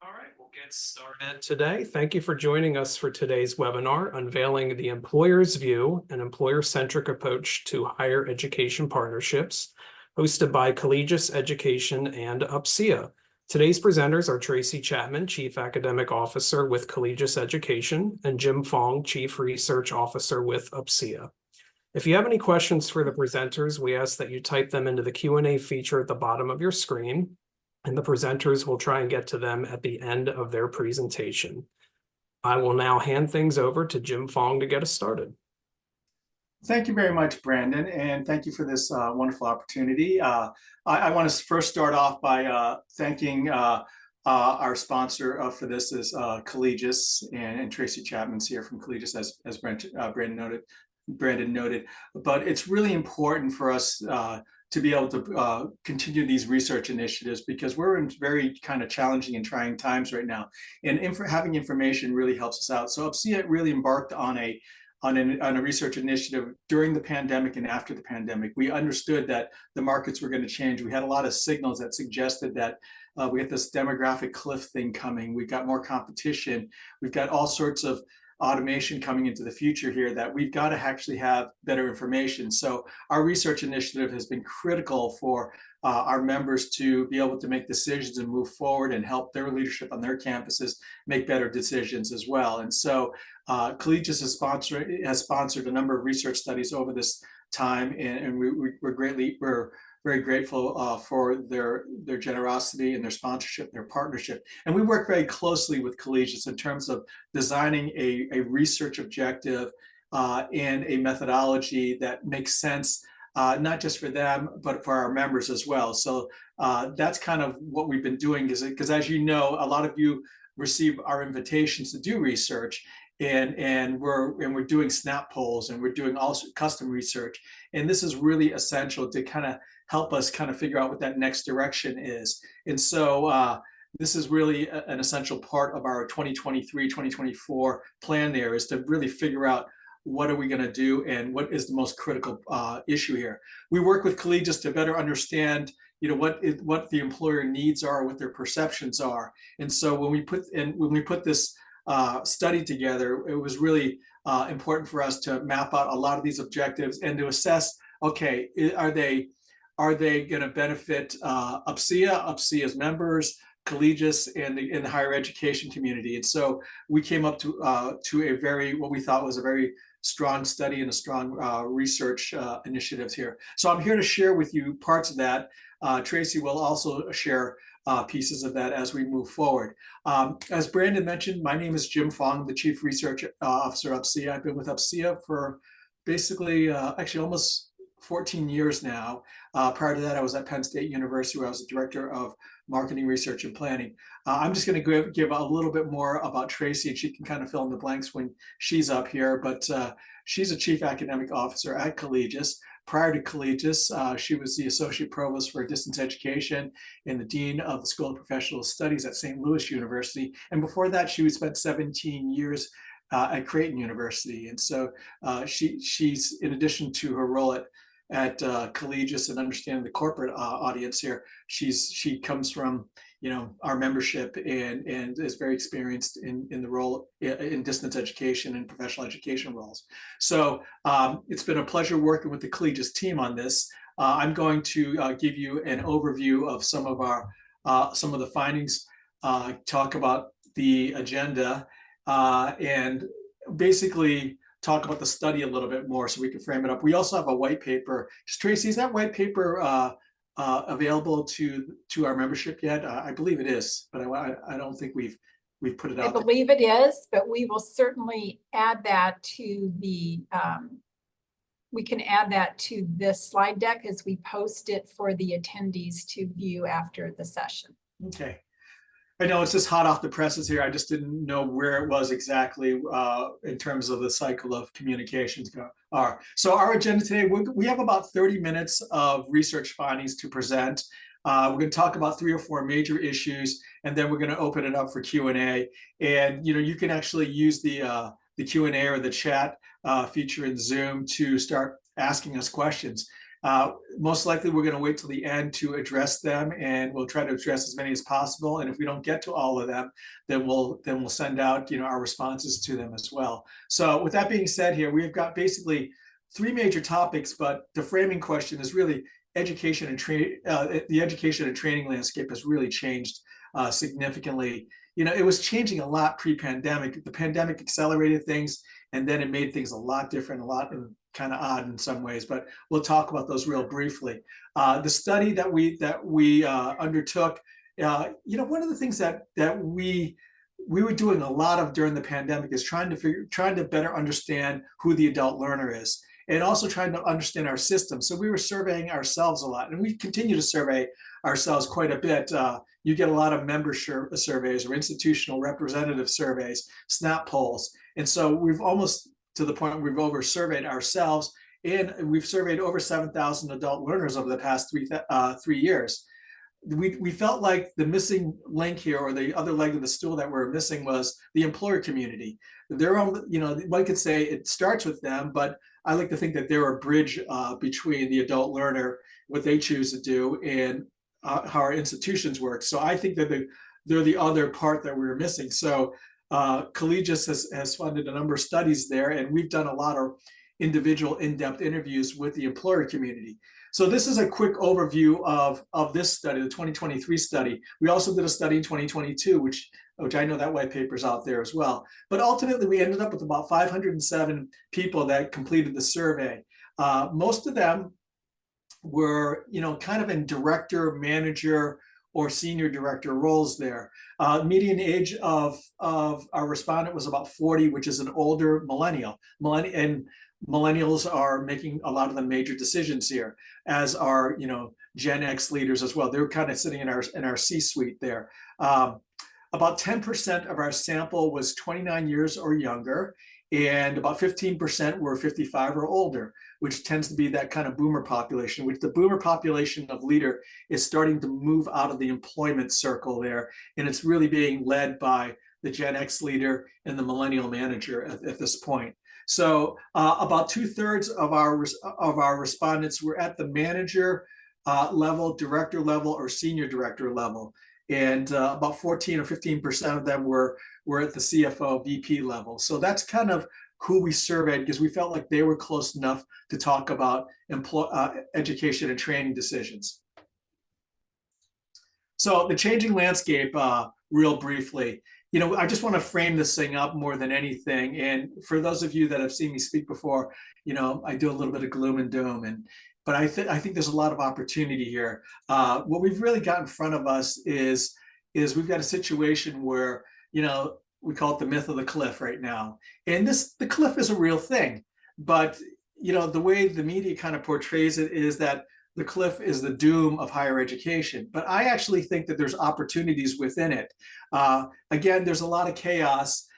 All right, we'll get started today. Thank you for joining us for today's webinar, Unveiling the Employer's View, an Employer-Centric Approach to Higher Education Partnerships, hosted by Collegis Education and UPCEA. Today's presenters are Tracy Chapman, Chief Academic Officer with Collegis Education, and Jim Fong, Chief Research Officer with UPCEA. If you have any questions for the presenters, we ask that you type them into the Q&A feature at the bottom of your screen, and the presenters will try and get to them at the end of their presentation. I will now hand things over to Jim Fong to get us started. Thank you very much, Brandon, and thank you for this wonderful opportunity. I want to first start off by thanking our sponsor for this is Collegis, and Tracy Chapman's here from Collegis, as Brandon noted. But it's really important for us to be able to continue these research initiatives because we're in very kind of challenging and trying times right now, and having information really helps us out. So UPCEA really embarked on a research initiative during the pandemic and after the pandemic. We understood that the markets were going to change. We had a lot of signals that suggested that we had this demographic cliff thing coming. We've got more competition. We've got all sorts of automation coming into the future here that we've got to actually have better information. So our research initiative has been critical for our members to be able to make decisions and move forward and help their leadership on their campuses make better decisions as well. And so Collegis has sponsored a number of research studies over this time, and we're very grateful for their generosity and their sponsorship, their partnership. And we work very closely with Collegis in terms of designing a research objective and a methodology that makes sense, not just for them, but for our members as well. So that's kind of what we've been doing, because as you know, a lot of you receive our invitations to do research, and we're doing snap polls, and we're doing also custom research. And this is really essential to kind of help us kind of figure out what that next direction is. And so this is really an essential part of our 2023-2024 plan there, is to really figure out what are we going to do and what is the most critical issue here. We work with Collegis to better understand what the employer needs are, what their perceptions are. And so when we put this study together, it was really important for us to map out a lot of these objectives and to assess, okay, are they going to benefit UPCEA's members, Collegis, and the higher education community? And so we came up to a what we thought was a very strong study and a strong research initiatives here. So I'm here to share with you parts of that. Tracy will also share pieces of that as we move forward. As Brandon mentioned, my name is Jim Fong, the Chief Research Officer of UPCEA. I've been with UPCEA for basically actually almost 14 years now. Prior to that, I was at Penn State University, where I was the Director of Marketing, Research, and Planning. I'm just going to give a little bit more about Tracy, and she can kind of fill in the blanks when she's up here. But she's a Chief Academic Officer at Collegis. Prior to Collegis, she was the Associate Provost for Distance Education and the Dean of the School of Professional Studies at St. Louis University. And before that, she spent 17 years at Creighton University. And so she's, in addition to her role at Collegis and understanding the corporate audience here, she comes from our membership and is very experienced in the role in distance education and professional education roles. So it's been a pleasure working with the Collegis team on this. I'm going to give you an overview of some of the findings, talk about the agenda, and basically talk about the study a little bit more so we can frame it up. We also have a white paper. Tracy, is that white paper available to our membership yet? I believe it is, but I don't think we've put it out. I believe it is, but we will certainly add that to the we can add that to this slide deck as we post it for the attendees to view after the session. Okay. I know it's just hot off the presses here. I just didn't know where it was exactly in terms of the cycle of communications are. So our agenda today, we have about 30 minutes of research findings to present. We're going to talk about 3 or 4 major issues, and then we're going to open it up for Q&A. And you can actually use the Q&A or the chat feature in Zoom to start asking us questions. Most likely, we're going to wait till the end to address them, and we'll try to address as many as possible. And if we don't get to all of them, then we'll send out our responses to them as well. So, with that being said, here we've got basically three major topics, but the framing question is really education and training. The education and training landscape has really changed significantly. It was changing a lot pre-pandemic. The pandemic accelerated things, and then it made things a lot different, a lot kind of odd in some ways. But we'll talk about those real briefly. The study that we undertook, one of the things that we were doing a lot of during the pandemic is trying to better understand who the adult learner is, and also trying to understand our system. So we were surveying ourselves a lot, and we continue to survey ourselves quite a bit. You get a lot of membership surveys or institutional representative surveys, SNAP polls. And so we've almost to the point where we've over surveyed ourselves, and we've surveyed over 7,000 adult learners over the past 3 years. We felt like the missing link here, or the other leg of the stool that we're missing, was the employer community. They're on, one could say it starts with them, but I like to think that they're a bridge between the adult learner, what they choose to do, and how our institutions work. So I think that they're the other part that we were missing. So Collegis has funded a number of studies there, and we've done a lot of individual in-depth interviews with the employer community. So this is a quick overview of this study, the 2023 study. We also did a study in 2022, which I know that white paper's out there as well. But ultimately, we ended up with about 507 people that completed the survey. Most of them were, kind of in director, manager, or senior director roles there. Median age of our respondent was about 40, which is an older millennial. And millennials are making a lot of the major decisions here, as are Gen X leaders as well. They're kind of sitting in our C-suite there. About 10% of our sample was 29 years or younger, and about 15% were 55 or older, which tends to be that kind of boomer population, which the boomer population of leader is starting to move out of the employment circle there. And it's really being led by the Gen X leader and the millennial manager at this point. So about 2/3 of our respondents were at the manager level, director level, or senior director level. And about 14 or 15% of them were at the CFO, VP level. So that's kind of who we surveyed, because we felt like they were close enough to talk about education and training decisions. So the changing landscape, real briefly, I just want to frame this thing up more than anything. And for those of you that have seen me speak before, I do a little bit of gloom and doom, but I think there's a lot of opportunity here. What we've really got in front of us is we've got a situation where, we call it the myth of the cliff right now. And the cliff is a real thing, but the way the media kind of portrays it is that the cliff is the doom of higher education. But I actually think that there's opportunities within it. Again, there's a lot of chaos.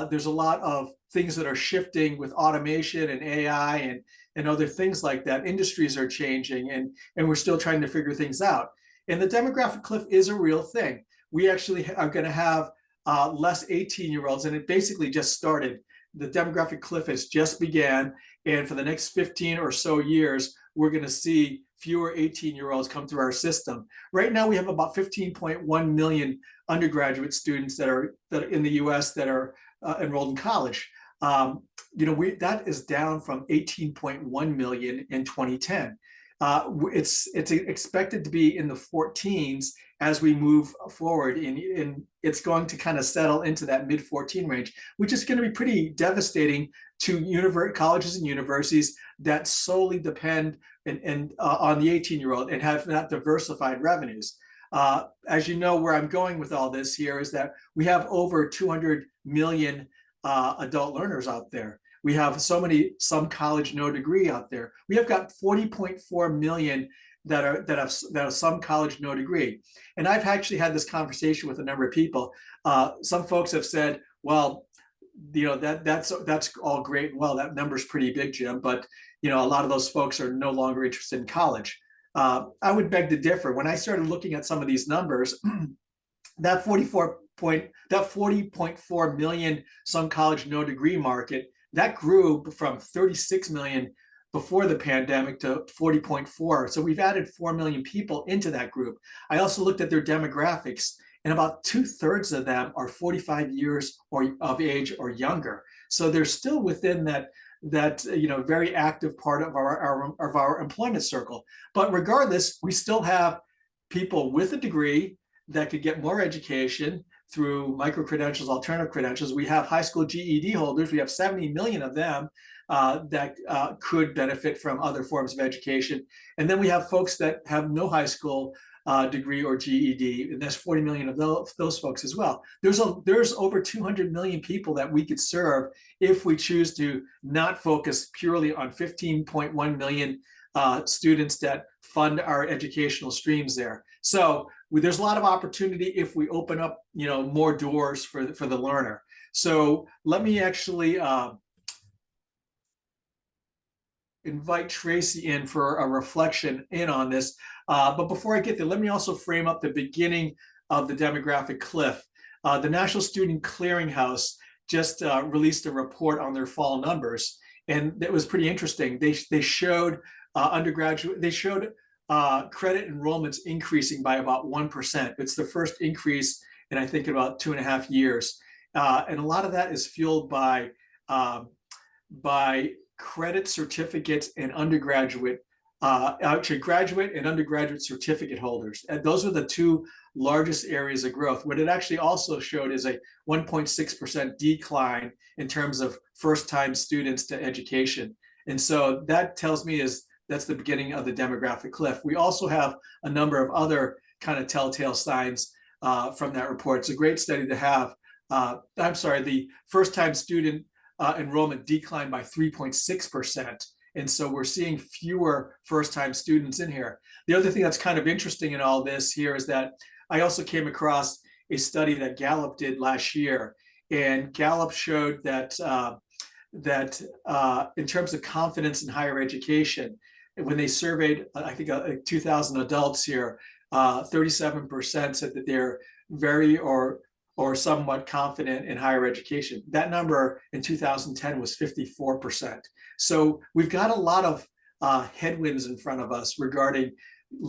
There's a lot of things that are shifting with automation and AI and other things like that. Industries are changing, and we're still trying to figure things out. And the demographic cliff is a real thing. We actually are going to have less 18-year-olds, and it basically just started. The demographic cliff has just began, and for the next 15 or so years, we're going to see fewer 18-year-olds come through our system. Right now, we have about 15.1 million undergraduate students that are in the U.S. that are enrolled in college. That is down from 18.1 million in 2010. It's expected to be in the 14s as we move forward, and it's going to kind of settle into that mid-14 range, which is going to be pretty devastating to colleges and universities that solely depend on the 18-year-old and have not diversified revenues. As you know, where I'm going with all this here is that we have over 200 million adult learners out there. We have some college, no degree out there. We have got 40.4 million that have some college, no degree. And I've actually had this conversation with a number of people. Some folks have said, well, that's all great. Well, that number's pretty big, Jim, but a lot of those folks are no longer interested in college. I would beg to differ. When I started looking at some of these numbers, that 40.4 million some college, no degree market, that grew from 36 million before the pandemic to 40.4. So we've added 4 million people into that group. I also looked at their demographics, and about 2/3 of them are 45 years or of age or younger. So they're still within that very active part of our employment circle. But regardless, we still have people with a degree that could get more education through micro credentials, alternative credentials. We have high school GED holders. We have 70 million of them that could benefit from other forms of education. And then we have folks that have no high school degree or GED, and there's 40 million of those folks as well. There's over 200 million people that we could serve if we choose to not focus purely on 15.1 million students that fund our educational streams there. So there's a lot of opportunity if we open up, more doors for the learner. So let me actually invite Tracy in for a reflection in on this. But before I get there, let me also frame up the beginning of the demographic cliff. The National Student Clearinghouse just released a report on their fall numbers, and it was pretty interesting. They showed credit enrollments increasing by about 1%. It's the first increase in, I think, about 2.5 years. And a lot of that is fueled by credit certificates and undergraduate, graduate and undergraduate certificate holders. And those are the two largest areas of growth. What it actually also showed is a 1.6% decline in terms of first-time students to education. And so that tells me that's the beginning of the demographic cliff. We also have a number of other kind of telltale signs from that report. It's a great study to have. The first-time student enrollment declined by 3.6%. And so we're seeing fewer first-time students in here. The other thing that's kind of interesting in all this here is that I also came across a study that Gallup did last year. And Gallup showed that in terms of confidence in higher education, when they surveyed, I think, 2,000 adults here, 37% said that they're very or somewhat confident in higher education. That number in 2010 was 54%. So we've got a lot of headwinds in front of us regarding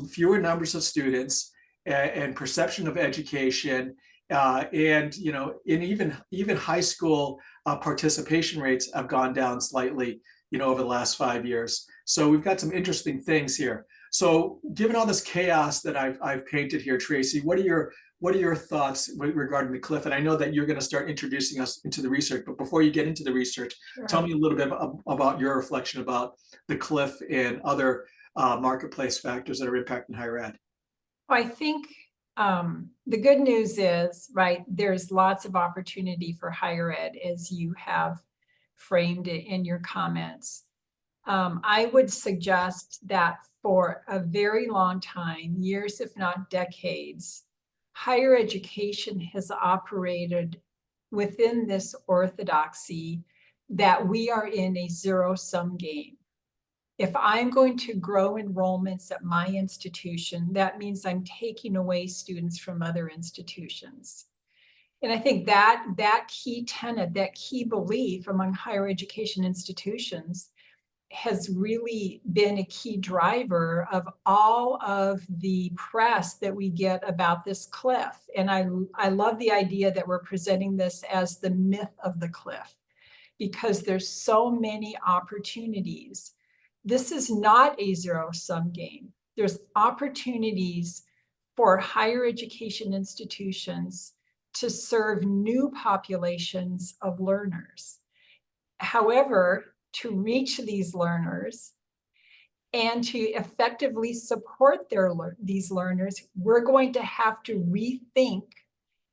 fewer numbers of students and perception of education, and even high school participation rates have gone down slightly, over the last 5 years. So we've got some interesting things here. So given all this chaos that I've painted here, Tracy, what are your thoughts regarding the cliff? And I know that you're going to start introducing us into the research, but before you get into the research, Sure. Tell me a little bit about your reflection about the cliff and other marketplace factors that are impacting higher ed. I think the good news is, right, there's lots of opportunity for higher ed, as you have framed it in your comments. I would suggest that for a very long time, years if not decades, higher education has operated within this orthodoxy that we are in a zero-sum game. If I'm going to grow enrollments at my institution, that means I'm taking away students from other institutions. And I think that key tenet, that key belief among higher education institutions has really been a key driver of all of the press that we get about this cliff. And I love the idea that we're presenting this as the myth of the cliff, because there's so many opportunities. This is not a zero-sum game. There's opportunities for higher education institutions to serve new populations of learners. However, to reach these learners and to effectively support these learners, we're going to have to rethink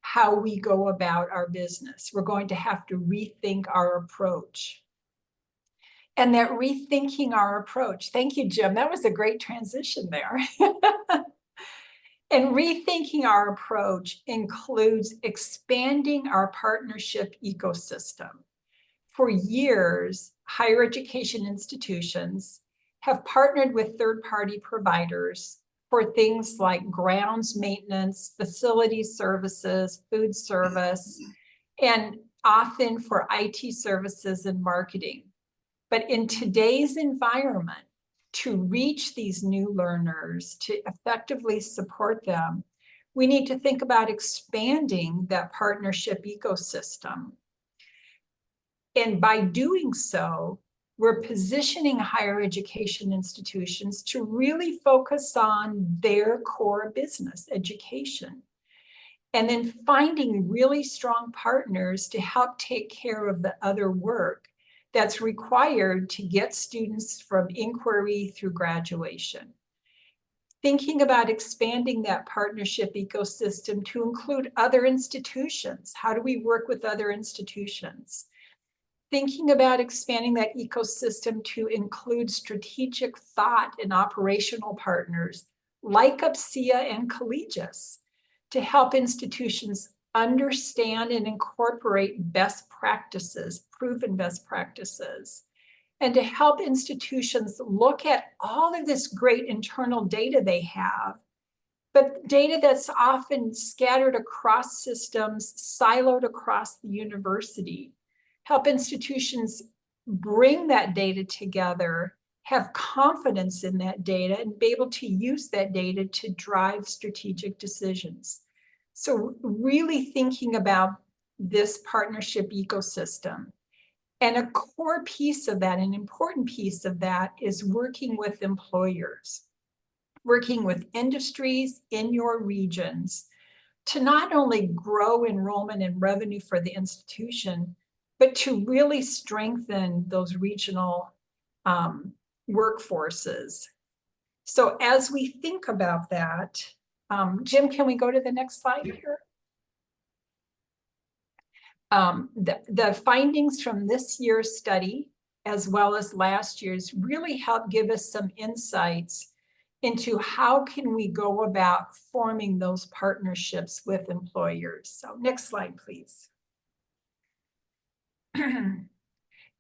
how we go about our business. We're going to have to rethink our approach. And that rethinking our approach, thank you, Jim, that was a great transition there. And rethinking our approach includes expanding our partnership ecosystem. For years, higher education institutions have partnered with third-party providers for things like grounds maintenance, facility services, food service, and often for IT services and marketing. But in today's environment, to reach these new learners, to effectively support them, we need to think about expanding that partnership ecosystem. And by doing so, we're positioning higher education institutions to really focus on their core business, education. And then finding really strong partners to help take care of the other work that's required to get students from inquiry through graduation. Thinking about expanding that partnership ecosystem to include other institutions. How do we work with other institutions? Thinking about expanding that ecosystem to include strategic thought and operational partners like UPCEA and Collegis to help institutions understand and incorporate best practices, proven best practices, and to help institutions look at all of this great internal data they have, but data that's often scattered across systems, siloed across the university. Help institutions bring that data together, have confidence in that data, and be able to use that data to drive strategic decisions. So really thinking about this partnership ecosystem. And a core piece of that, an important piece of that, is working with employers, working with industries in your regions to not only grow enrollment and revenue for the institution, but to really strengthen those regional workforces. So as we think about that, Jim, can we go to the next slide here? The findings from this year's study, as well as last year's, really help give us some insights into how can we go about forming those partnerships with employers. So next slide, please.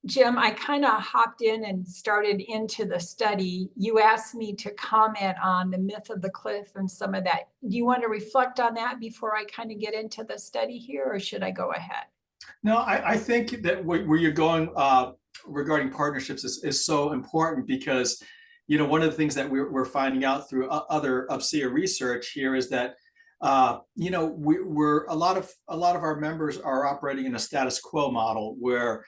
Jim, I kind of hopped in and started into the study. You asked me to comment on the myth of the cliff and some of that. Do you want to reflect on that before I kind of get into the study here, or should I go ahead? No, I think that where you're going regarding partnerships is so important because, you know, one of the things that we're finding out through other UPCEA research here is that, you know, we're a lot of our members are operating in a status quo model where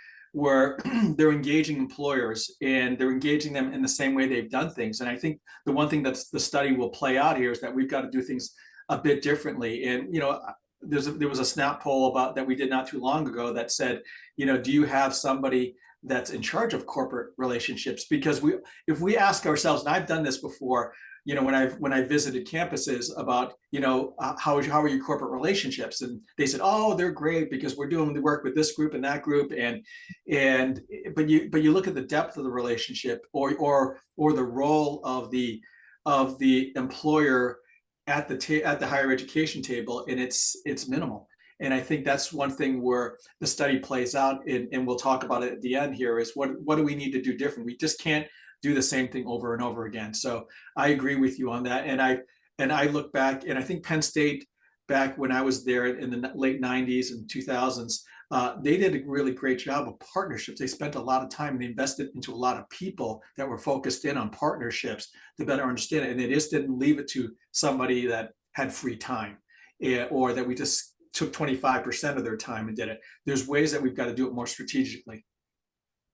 they're engaging employers and they're engaging them in the same way they've done things. And I think the one thing that's the study will play out here is that we've got to do things a bit differently. And, you know, there was a snap poll about that we did not too long ago that said, you know, do you have somebody that's in charge of corporate relationships? Because if we ask ourselves, and I've done this before, you know, when I visited campuses about, you know, how are your corporate relationships? And they said, oh, they're great because we're doing the work with this group and that group. But you look at the depth of the relationship or the role of the employer at the higher education table, and it's minimal. And I think that's one thing where the study plays out, and we'll talk about it at the end here, is what do we need to do different? We just can't do the same thing over and over again. So I agree with you on that. And I look back, and I think Penn State, back when I was there in the late 90s and 2000s, they did a really great job of partnerships. They spent a lot of time and they invested into a lot of people that were focused in on partnerships to better understand it. And they just didn't leave it to somebody that had free time or that we just took 25% of their time and did it. There's ways that we've got to do it more strategically.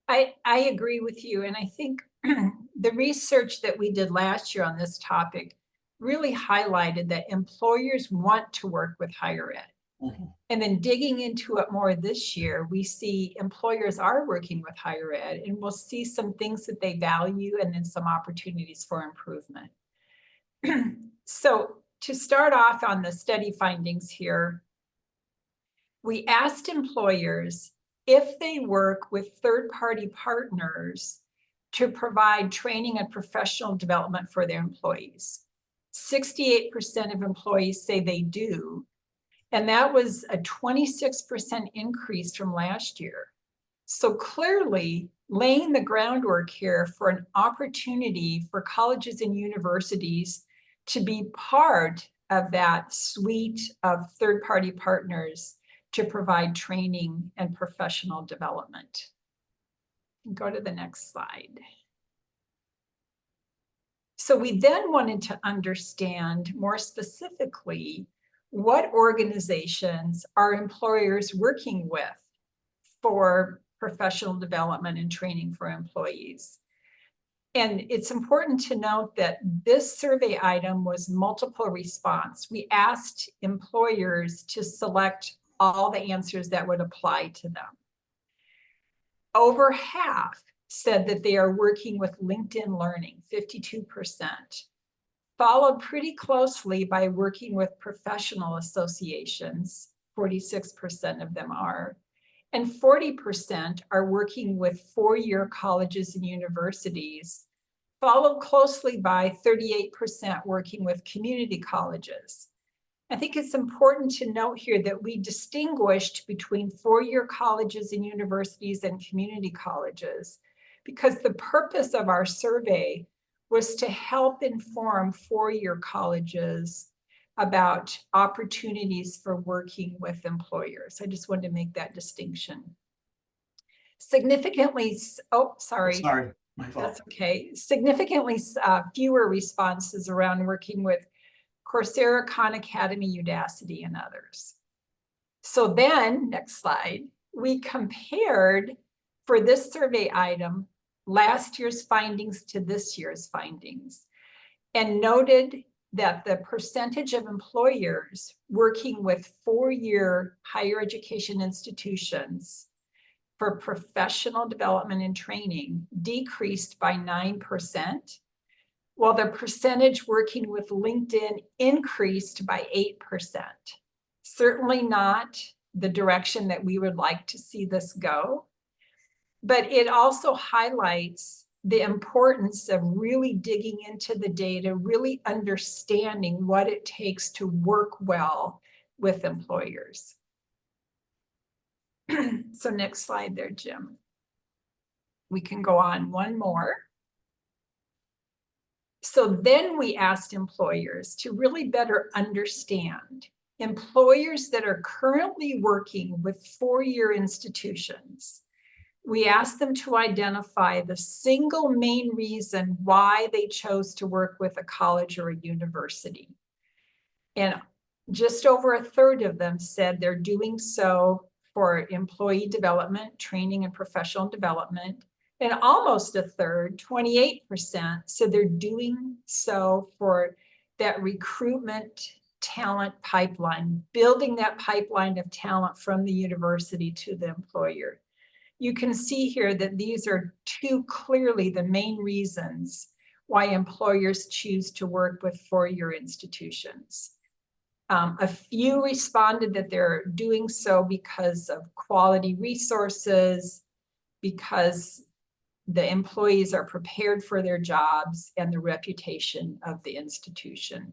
I agree with you. And I think the research that we did last year on this topic really highlighted that employers want to work with higher ed. Mm-hmm. And then digging into it more this year, we see employers are working with higher ed, and we'll see some things that they value and then some opportunities for improvement. So to start off on the study findings here, we asked employers if they work with third-party partners to provide training and professional development for their employees. 68% of employees say they do, and that was a 26% increase from last year. So clearly laying the groundwork here for an opportunity for colleges and universities to be part of that suite of third-party partners to provide training and professional development. Go to the next slide. So we then wanted to understand more specifically what organizations are employers working with for professional development and training for employees. And it's important to note that this survey item was multiple response. We asked employers to select all the answers that would apply to them. Over half said that they are working with LinkedIn Learning, 52%, followed pretty closely by working with professional associations, 46% of them are, and 40% are working with four-year colleges and universities, followed closely by 38% working with community colleges. I think it's important to note here that we distinguished between four-year colleges and universities and community colleges because the purpose of our survey was to help inform four-year colleges about opportunities for working with employers. I just wanted to make that distinction. Significantly, Sorry, my fault. That's okay. Significantly fewer responses around working with Coursera, Khan Academy, Udacity, and others. So then, next slide, we compared for this survey item last year's findings to this year's findings and noted that the percentage of employers working with four-year higher education institutions for professional development and training decreased by 9%, while the percentage working with LinkedIn increased by 8%. Certainly not the direction that we would like to see this go, but it also highlights the importance of really digging into the data, really understanding what it takes to work well with employers. So next slide there, Jim. We can go on one more. So then we asked employers to really better understand employers that are currently working with four-year institutions. We asked them to identify the single main reason why they chose to work with a college or a university. And just over a third of them said they're doing so for employee development, training, and professional development. And almost a third, 28%, said they're doing so for that recruitment talent pipeline, building that pipeline of talent from the university to the employer. You can see here that these are two clearly the main reasons why employers choose to work with four-year institutions. A few responded that they're doing so because of quality resources, because the employees are prepared for their jobs, and the reputation of the institution.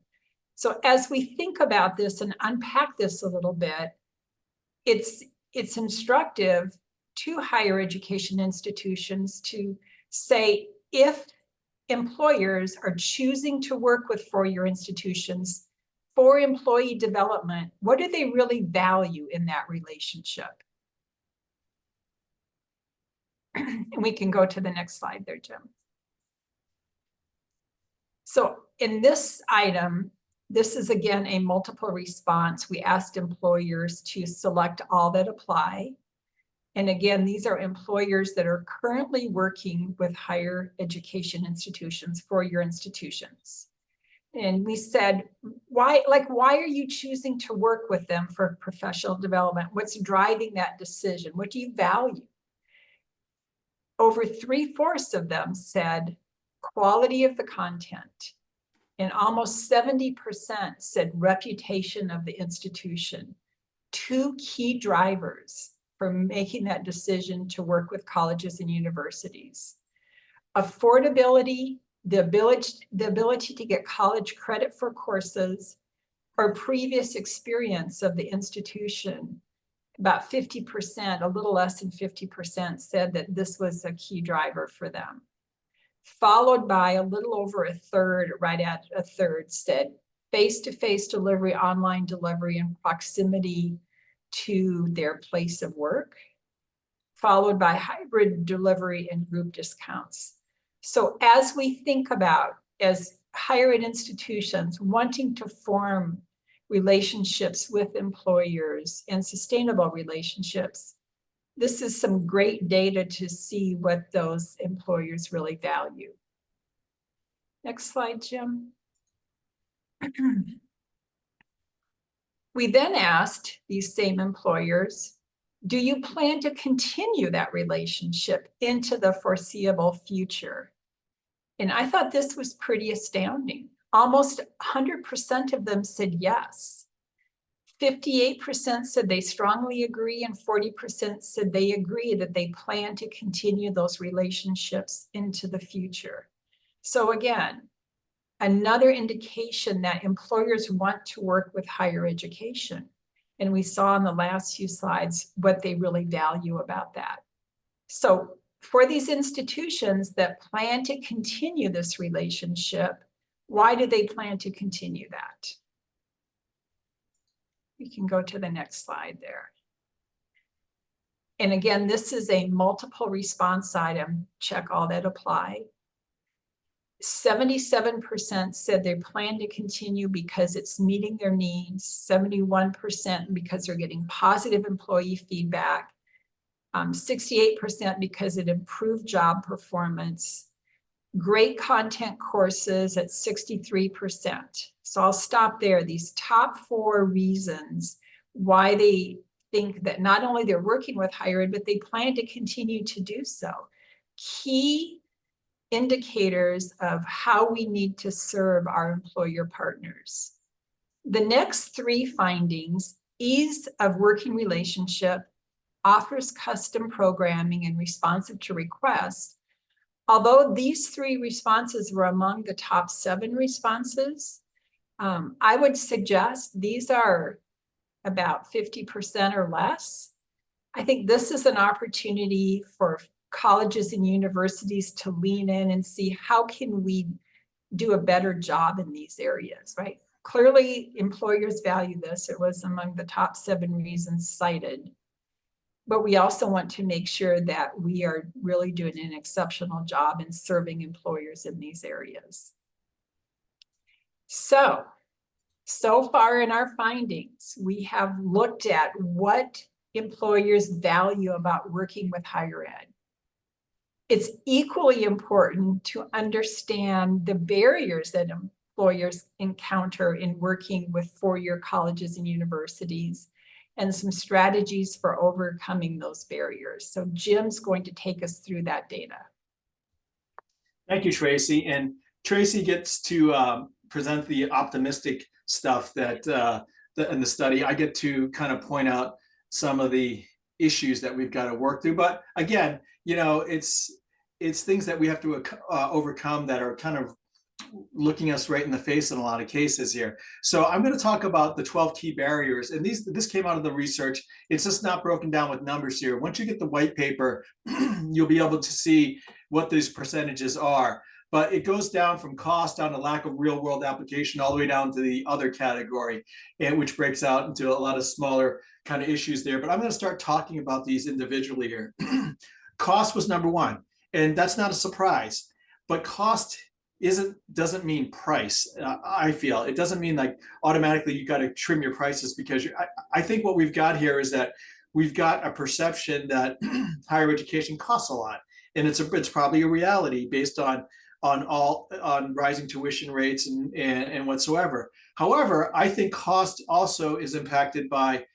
So as we think about this and unpack this a little bit, it's instructive to higher education institutions to say, if employers are choosing to work with four-year institutions for employee development, what do they really value in that relationship? And we can go to the next slide there, Jim. So in this item, this is again a multiple response. We asked employers to select all that apply. And again, these are employers that are currently working with higher education institutions, four-year institutions. And we said, why are you choosing to work with them for professional development? What's driving that decision? What do you value? Over 3/4 of them said quality of the content, and almost 70% said reputation of the institution. Two key drivers for making that decision to work with colleges and universities. Affordability, the ability to get college credit for courses, or previous experience of the institution. About 50%, a little less than 50%, said that this was a key driver for them. Followed by a little over a third, right at a third, said face-to-face delivery, online delivery, and proximity to their place of work. followed by hybrid delivery and group discounts. So as we think about, as higher ed institutions wanting to form relationships with employers and sustainable relationships, this is some great data to see what those employers really value. Next slide, Jim. We then asked these same employers, do you plan to continue that relationship into the foreseeable future? And I thought this was pretty astounding. Almost 100% of them said yes. 58% said they strongly agree, and 40% said they agree that they plan to continue those relationships into the future. So again, another indication that employers want to work with higher education. And we saw in the last few slides what they really value about that. So for these institutions that plan to continue this relationship, why do they plan to continue that? We can go to the next slide there. And again, this is a multiple response item. Check all that apply. 77% said they plan to continue because it's meeting their needs. 71% because they're getting positive employee feedback. 68% because it improved job performance. Great content courses at 63%. So I'll stop there. These top 4 reasons why they think that not only they're working with higher ed, but they plan to continue to do so. Key indicators of how we need to serve our employer partners. The next 3 findings: ease of working relationship, offers custom programming, and responsive to requests. Although these 3 responses were among the top 7 responses, I would suggest these are about 50% or less. I think this is an opportunity for colleges and universities to lean in and see how can we do a better job in these areas, right? Clearly, employers value this. It was among the top 7 reasons cited. But we also want to make sure that we are really doing an exceptional job in serving employers in these areas. So far in our findings, we have looked at what employers value about working with higher ed. It's equally important to understand the barriers that employers encounter in working with 4-year colleges and universities, and some strategies for overcoming those barriers. So Jim's going to take us through that data. Thank you, Tracy. And Tracy gets to present the optimistic stuff that in the study. I get to kind of point out some of the issues that we've got to work through. But again, you know, it's things that we have to overcome that are kind of looking us right in the face in a lot of cases here. So I'm going to talk about the 12 key barriers, and this came out of the research. It's just not broken down with numbers here. Once you get the white paper, you'll be able to see what these percentages are. But it goes down from cost down to lack of real world application all the way down to the other category, and which breaks out into a lot of smaller kind of issues there. But I'm going to start talking about these individually here. Cost was number 1, and that's not a surprise. But cost doesn't mean price. I feel it doesn't mean like automatically you got to trim your prices, because I think what we've got here is that we've got a perception that higher education costs a lot, and it's probably a reality based on rising tuition rates and whatsoever. However, I think cost also is impacted by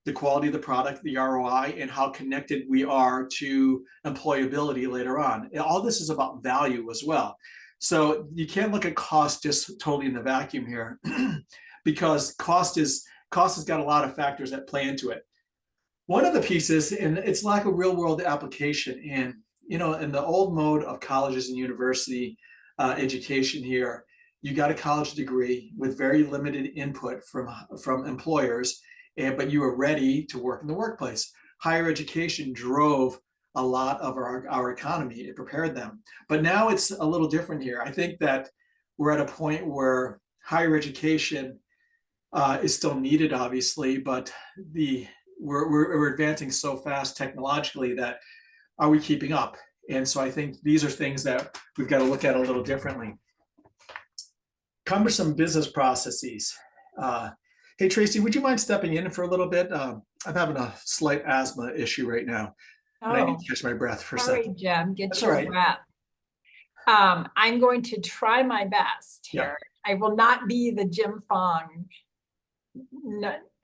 the quality of the product, the ROI, and how connected we are to employability later on. And all this is about value as well. So you can't look at cost just totally in the vacuum here, because cost has got a lot of factors that play into it. One of the pieces, and it's lack of real world application. And you know, in the old mode of colleges and university education here, you got a college degree with very limited input from employers, but you were ready to work in the workplace. Higher education drove a lot of our economy. It prepared them. But now it's a little different here. I think that we're at a point where higher education is still needed, obviously, but we're advancing so fast technologically that are we keeping up? And so I think these are things that we've got to look at a little differently. Cumbersome business processes. Hey, Tracy, would you mind stepping in for a little bit? I'm having a slight asthma issue right now, and I need Oh, to catch my breath for a sorry, second. Jim, get That's all your right. breath. I'm going to try my best Yeah. here. I will not be the Jim Fong,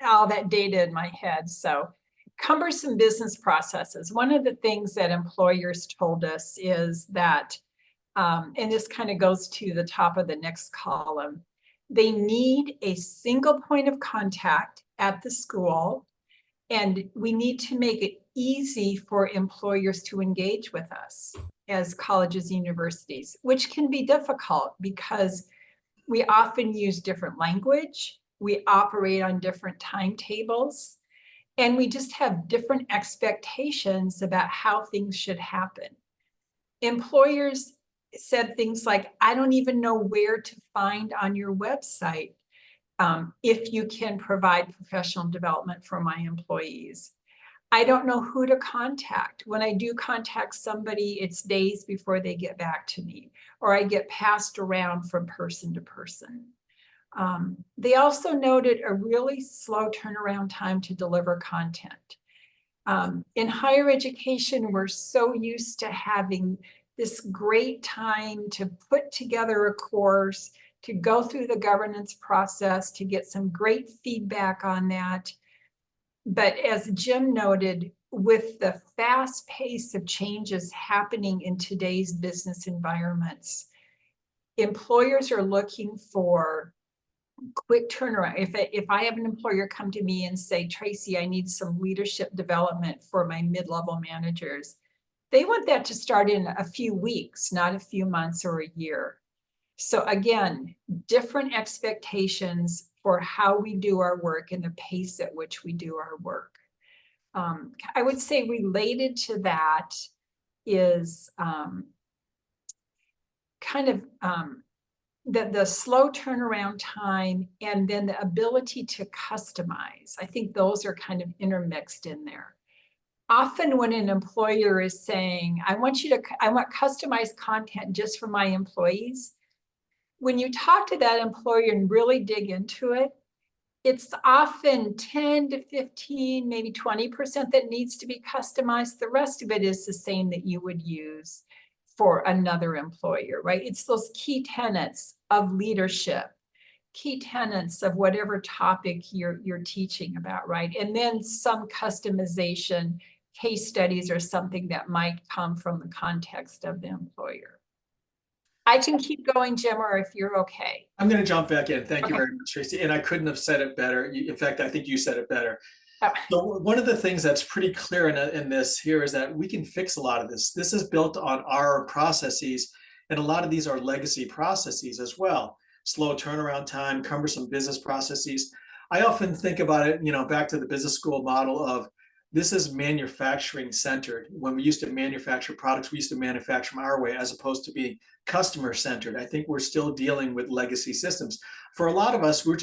all that data in my head. So cumbersome business processes. One of the things that employers told us is that, and this kind of goes to the top of the next column, they need a single point of contact at the school, and we need to make it easy for employers to engage with us as colleges and universities, which can be difficult because we often use different language, we operate on different timetables, and we just have different expectations about how things should happen. Employers said things like, I don't even know where to find on your website if you can provide professional development for my employees. I don't know who to contact. When I do contact somebody, it's days before they get back to me, or I get passed around from person to person. They also noted a really slow turnaround time to deliver content. In higher education, we're so used to having this great time to put together a course, to go through the governance process, to get some great feedback on that. But as Jim noted, with the fast pace of changes happening in today's business environments, employers are looking for quick turnaround. If I have an employer come to me and say, Tracy, I need some leadership development for my mid-level managers, they want that to start in a few weeks, not a few months or a year. So again, different expectations for how we do our work and the pace at which we do our work. I would say related to that is the slow turnaround time, and then the ability to customize. I think those are kind of intermixed in there. Often when an employer is saying, I want customized content just for my employees, when you talk to that employer and really dig into it, it's often 10 to 15, maybe 20% that needs to be customized. The rest of it is the same that you would use for another employer, right? It's those key tenets of leadership, key tenets of whatever topic you're teaching about, right? And then some customization, case studies or something that might come from the context of the employer. I can keep going, Jim, or if you're okay. I'm going to jump back in. Thank you Okay. very much, Tracy. And I couldn't have said it better. In fact, I think you said it better. Oh. So one of the things that's pretty clear in this here is that we can fix a lot of this. This is built on our processes, and a lot of these are legacy processes as well. Slow turnaround time, cumbersome business processes. I often think about it, back to the business school model of this is manufacturing centered. When we used to manufacture products, we used to manufacture them our way as opposed to being customer centered. I think we're still dealing with legacy systems. For a lot of us, we've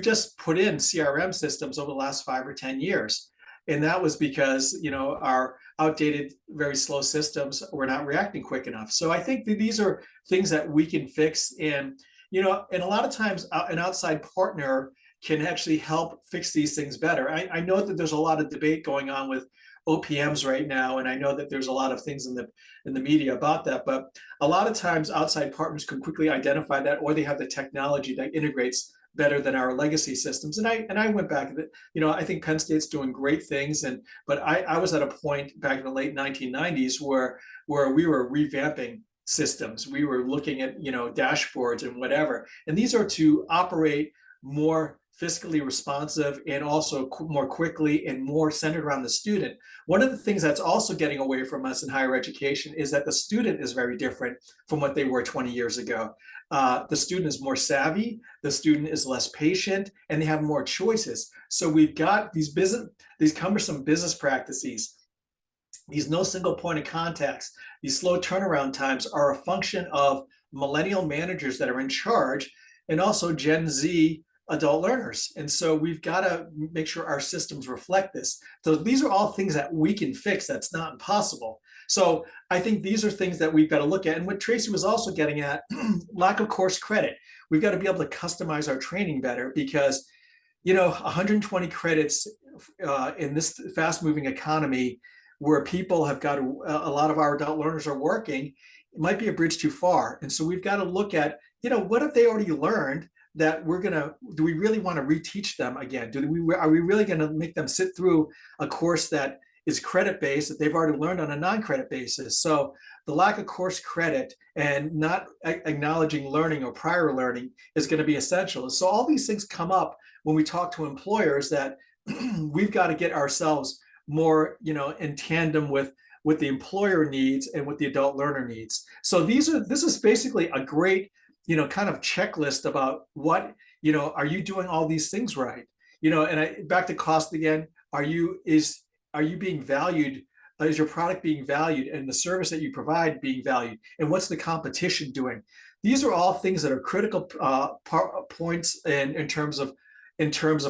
just put in CRM systems over the last 5 or 10 years. And that was because, our outdated, very slow systems were not reacting quick enough. So I think that these are things that we can fix. And, and a lot of times an outside partner can actually help fix these things better. I know that there's a lot of debate going on with OPMs right now, and I know that there's a lot of things in the media about that, but a lot of times outside partners can quickly identify that, or they have the technology that integrates better than our legacy systems. And I went back, I think Penn State's doing great things, but I was at a point back in the late 1990s where we were revamping systems. We were looking at dashboards and whatever, and these are to operate more fiscally responsive and also more quickly and more centered around the student. One of the things that's also getting away from us in higher education is that the student is very different from what they were 20 years ago. The student is more savvy, the student is less patient, and they have more choices. So we've got these cumbersome business practices, these no single point of contacts, these slow turnaround times are a function of millennial managers that are in charge, and also Gen Z adult learners. And so we've got to make sure our systems reflect this. So these are all things that we can fix. That's not impossible. So I think these are things that we've got to look at. And what Tracy was also getting at, lack of course credit. We've got to be able to customize our training better because, 120 credits in this fast moving economy where people have got a lot of our adult learners are working, it might be a bridge too far. And so we've got to look at, what have they already learned that do we really want to reteach them again? Are we really going to make them sit through a course that is credit based that they've already learned on a non-credit basis? So the lack of course credit and not acknowledging learning or prior learning is going to be essential. So all these things come up when we talk to employers that we've got to get ourselves more, in tandem with the employer needs and what the adult learner needs. So this is basically a great, kind of checklist about what, are you doing all these things right? And back to cost again, are you being valued? Is your product being valued and the service that you provide being valued? And what's the competition doing? These are all things that are critical points in terms of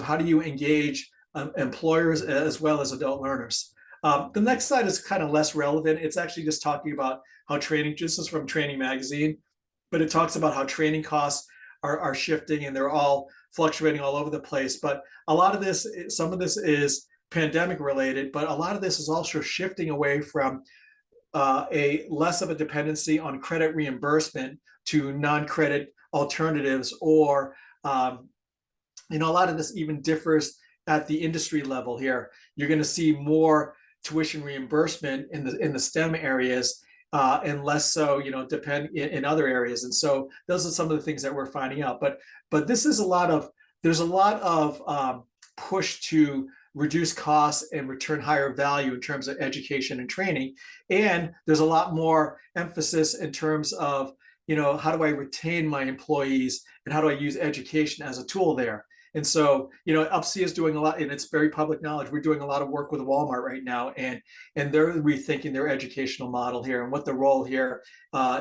how do you engage employers as well as adult learners. The next slide is kind of less relevant. It's actually just talking about how training, this is from Training Magazine, but it talks about how training costs are shifting and they're all fluctuating all over the place. But a lot of this, some of this is pandemic related, but a lot of this is also shifting away from a less of a dependency on credit reimbursement to non-credit alternatives, or a lot of this even differs at the industry level here. You're going to see more tuition reimbursement in the STEM areas and less so, depend in other areas. And so those are some of the things that we're finding out. But this is there's a lot of push to reduce costs and return higher value in terms of education and training. And there's a lot more emphasis in terms of, how do I retain my employees and how do I use education as a tool there? And so, UPCEA is doing a lot, and it's very public knowledge. We're doing a lot of work with Walmart right now, and they're rethinking their educational model here. And what the role here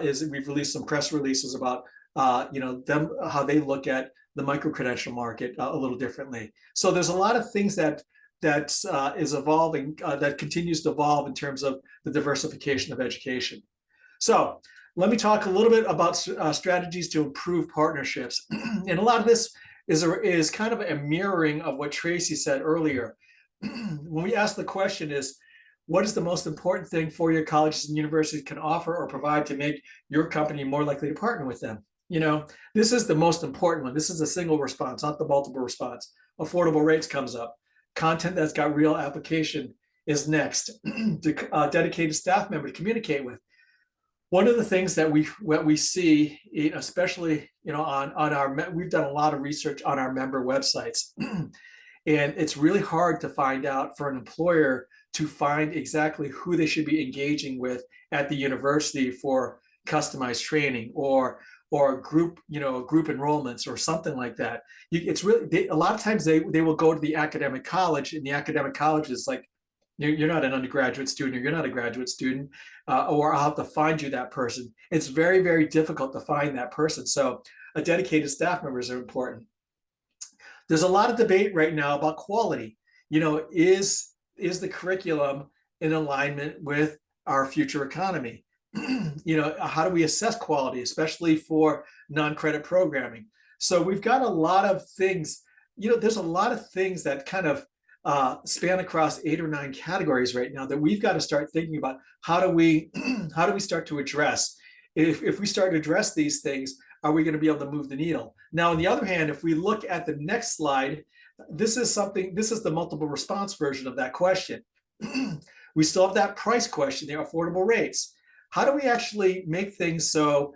is, we've released some press releases about, them, how they look at the micro-credential market a little differently. So there's a lot of things that is evolving, that continues to evolve in terms of the diversification of education. So let me talk a little bit about strategies to improve partnerships. And a lot of this is kind of a mirroring of what Tracy said earlier. When we ask the question is, what is the most important thing for your colleges and universities can offer or provide to make your company more likely to partner with them? This is the most important one. This is a single response, not the multiple response. Affordable rates comes up. Content that's got real application is next. Dedicated staff member to communicate with. One of the things that we see, especially on our, we've done a lot of research on our member websites, and it's really hard to find out for an employer to find exactly who they should be engaging with at the university for customized training or group enrollments or something like that. It's really, a lot of times they will go to the academic college, and the academic college is like, you're not an undergraduate student, or you're not a graduate student, or I'll have to find you that person. It's very, very difficult to find that person. So a dedicated staff members are important. There's a lot of debate right now about quality. Is the curriculum in alignment with our future economy? How do we assess quality, especially for non-credit programming? So we've got a lot of things, there's a lot of things that kind of span across 8 or 9 categories right now that we've got to start thinking about. How do we start to address? If we start to address these things, are we going to be able to move the needle? Now, on the other hand, if we look at the next slide, this is the multiple response version of that question. We still have that price question, the affordable rates. How do we actually make things so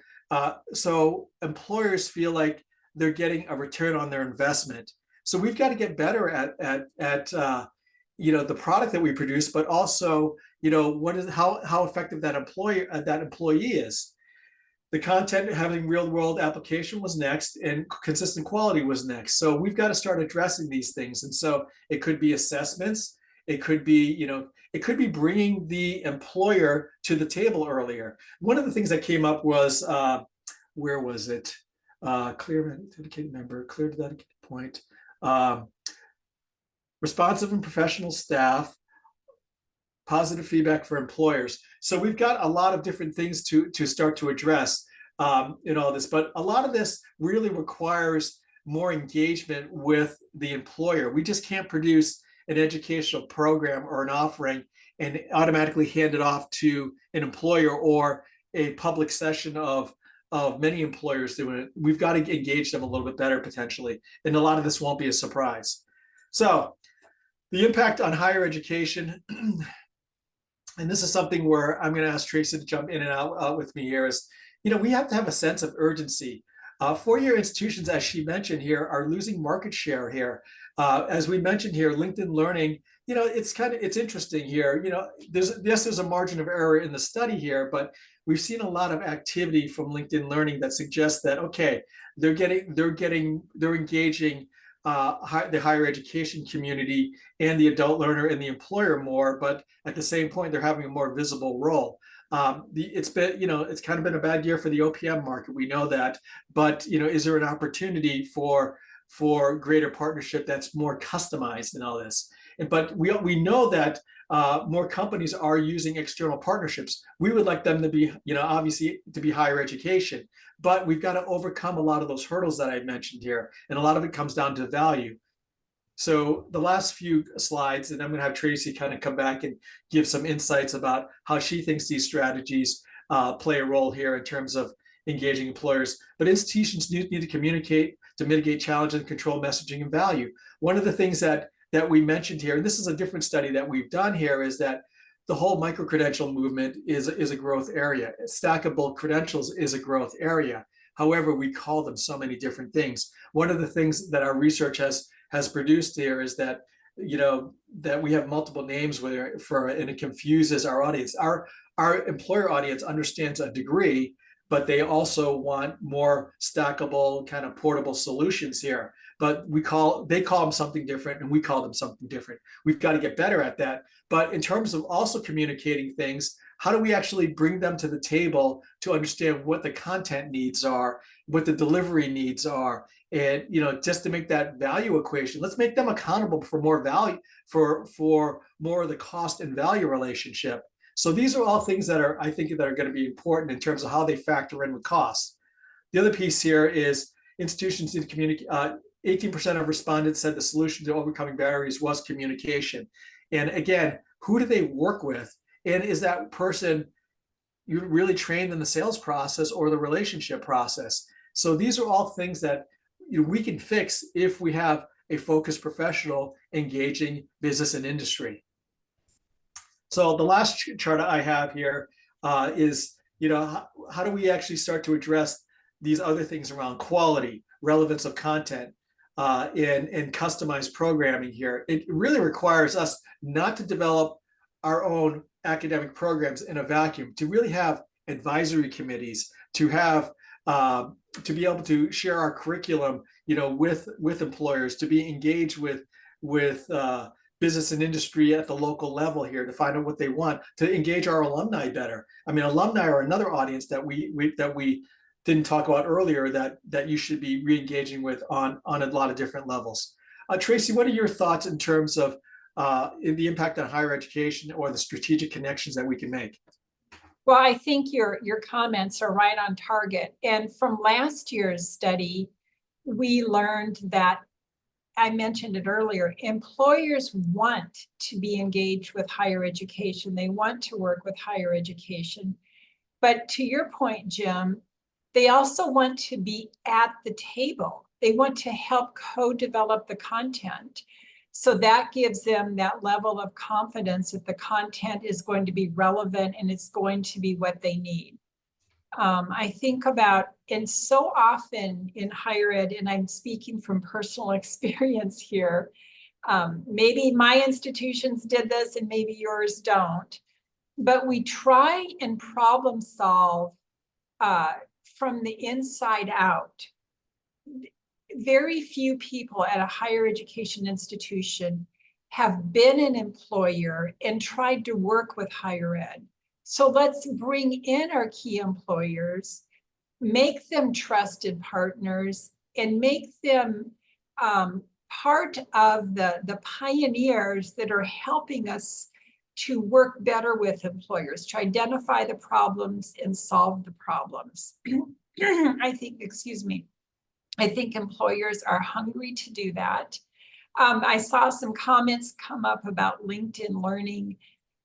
employers feel like they're getting a return on their investment? So we've got to get better at the product that we produce, but also how effective that employee is. The content having real world application was next, and consistent quality was next. So we've got to start addressing these things. And so it could be assessments. It could be bringing the employer to the table earlier. One of the things that came up was, where was it? clear dedicated member, clear dedicated point, responsive and professional staff, positive feedback for employers. So we've got a lot of different things to start to address in all this, but a lot of this really requires more engagement with the employer. We just can't produce an educational program or an offering and automatically hand it off to an employer or a public session of many employers doing it. We've got to engage them a little bit better potentially, and a lot of this won't be a surprise. So the impact on higher education, and this is something where I'm going to ask Tracy to jump in and out with me here, is, we have to have a sense of urgency. Four-year institutions, as she mentioned here, are losing market share here. As we mentioned here, LinkedIn Learning, it's interesting here. There's a margin of error in the study here, but we've seen a lot of activity from LinkedIn Learning that suggests that, okay, they're engaging the higher education community and the adult learner and the employer more, but at the same point, they're having a more visible role. It's kind of been a bad year for the OPM market. We know that, but is there an opportunity for greater partnership that's more customized in all this? But we know that more companies are using external partnerships. We would like them to be, obviously to be higher education, but we've got to overcome a lot of those hurdles that I mentioned here. And a lot of it comes down to value. So the last few slides, and I'm going to have Tracy kind of come back and give some insights about how she thinks these strategies play a role here in terms of engaging employers. But institutions need to communicate to mitigate challenge and control messaging and value. One of the things that we mentioned here, and this is a different study that we've done here, is that the whole micro-credential movement is a growth area. Stackable credentials is a growth area. However, we call them so many different things. One of the things that our research has produced here is that that we have multiple names and it confuses our audience. Our employer audience understands a degree, but they also want more stackable kind of portable solutions here. But they call them something different, and we call them something different. We've got to get better at that. But in terms of also communicating things, how do we actually bring them to the table to understand what the content needs are, what the delivery needs are, and just to make that value equation, let's make them accountable for more value, for more of the cost and value relationship. So these are all things that I think that are going to be important in terms of how they factor in with costs. The other piece here is institutions need to communicate. 18% of respondents said the solution to overcoming barriers was communication. And again, who do they work with? And is that person you really trained in the sales process or the relationship process? So these are all things that we can fix if we have a focused professional engaging business and industry. So the last chart I have here is, how do we actually start to address these other things around quality, relevance of content, and customized programming here? It really requires us not to develop our own academic programs in a vacuum, to really have advisory committees, to have to be able to share our curriculum, with employers, to be engaged with business and industry at the local level here, to find out what they want, to engage our alumni better. I mean, alumni are another audience that we didn't talk about earlier that you should be re-engaging with on a lot of different levels. Tracy, what are your thoughts in terms of the impact on higher education or the strategic connections that we can make? Well, I think your comments are right on target. And from last year's study, we learned that, I mentioned it earlier, employers want to be engaged with higher education. They want to work with higher education. But to your point, Jim, they also want to be at the table. They want to help co-develop the content. So that gives them that level of confidence that the content is going to be relevant and it's going to be what they need. I think about, and so often in higher ed, and I'm speaking from personal experience here, maybe my institutions did this and maybe yours don't, but we try and problem solve from the inside out. Very few people at a higher education institution have been an employer and tried to work with higher ed. So let's bring in our key employers make them trusted partners, and make them part of the pioneers that are helping us to work better with employers, to identify the problems and solve the problems. I think, excuse me, I think employers are hungry to do that. I saw some comments come up about LinkedIn Learning,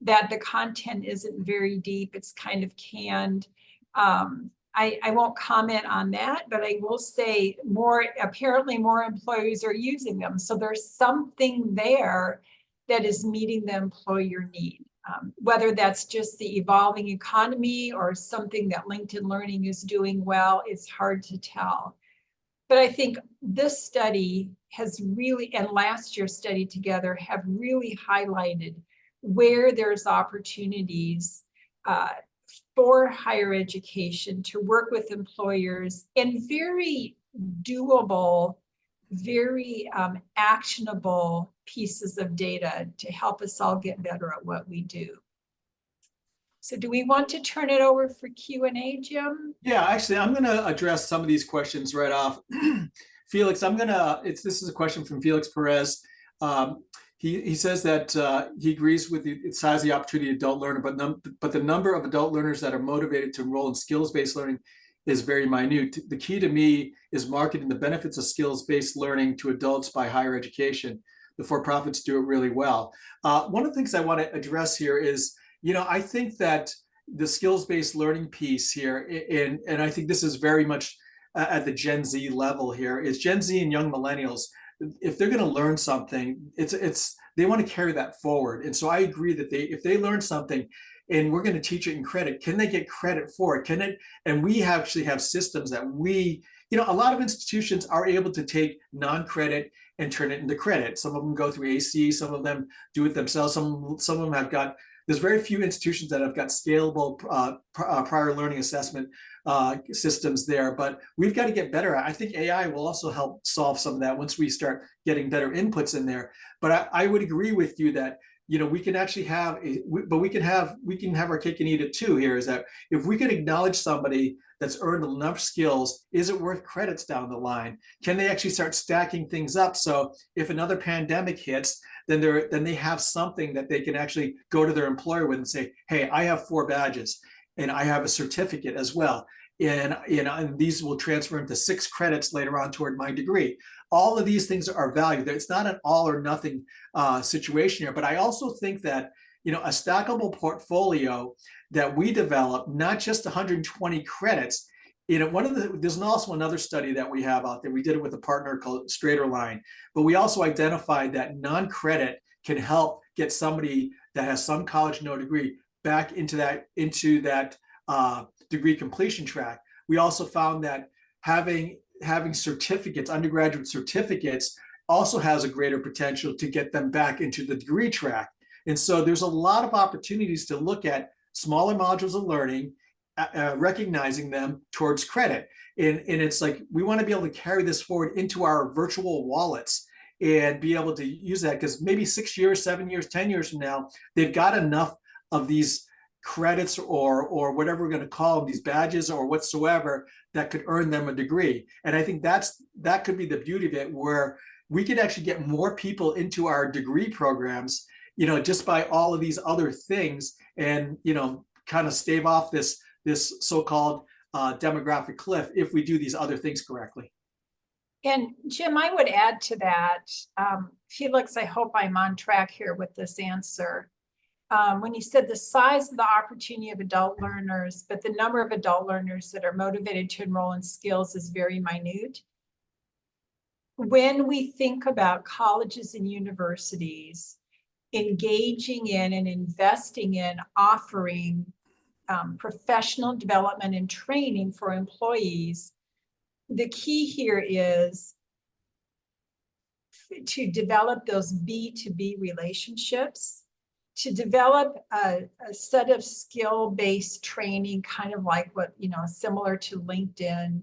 that the content isn't very deep, it's kind of canned. I won't comment on that, but I will say apparently more employers are using them. So there's something there that is meeting the employer need. Whether that's just the evolving economy or something that LinkedIn Learning is doing well, it's hard to tell. But I think this study has really, and last year's study together, have really highlighted where there's opportunities for higher education to work with employers in very doable, very actionable pieces of data to help us all get better at what we do. So do we want to turn it over for Q&A, Jim? Yeah, actually, I'm going to address some of these questions right off. Felix, this is a question from Felix Perez. He says that he agrees with the size of the opportunity of adult learner, but the number of adult learners that are motivated to enroll in skills-based learning is very minute. The key to me is marketing the benefits of skills-based learning to adults by higher education. The for-profits do it really well. One of the things I want to address here is, I think that the skills-based learning piece here, and I think this is very much at the Gen Z level here, is Gen Z and young millennials. If they're going to learn something, they want to carry that forward. And so I agree that if they learn something and we're going to teach it in credit, can they get credit for it? And we actually have systems that a lot of institutions are able to take non-credit and turn it into credit. Some of them go through AC, some of them do it themselves. Some of them have got, there's very few institutions that have got scalable prior learning assessment systems there, but we've got to get better. I think AI will also help solve some of that once we start getting better inputs in there. But I would agree with you that we can actually have we can have our cake and eat it too. Here is that if we can acknowledge somebody that's earned enough skills, is it worth credits down the line? Can they actually start stacking things up? So if another pandemic hits, then they have something that they can actually go to their employer with and say, hey, I have 4 badges and I have a certificate as well. And these will transfer into 6 credits later on toward my degree. All of these things are valued. It's not an all or nothing situation here. But I also think that a stackable portfolio that we develop, not just 120 credits. There's also another study that we have out there. We did it with a partner called Straighterline, but we also identified that non-credit can help get somebody that has some college, no degree, back into that degree completion track. We also found that having certificates, undergraduate certificates, also has a greater potential to get them back into the degree track. And so there's a lot of opportunities to look at smaller modules of learning, recognizing them towards credit. And it's like, we want to be able to carry this forward into our virtual wallets and be able to use that, because maybe 6 years, 7 years, 10 years from now, they've got enough of these credits or whatever we're going to call them, these badges or whatsoever, that could earn them a degree. And I think that could be the beauty of it, where we could actually get more people into our degree programs, just by all of these other things, and kind of stave off this so-called demographic cliff if we do these other things correctly. And Jim, I would add to that, Felix, I hope I'm on track here with this answer. When you said the size of the opportunity of adult learners, but the number of adult learners that are motivated to enroll in skills is very minute. When we think about colleges and universities engaging in and investing in offering professional development and training for employees, the key here is to develop those B2B relationships, to develop a set of skill-based training, kind of like what, similar to LinkedIn,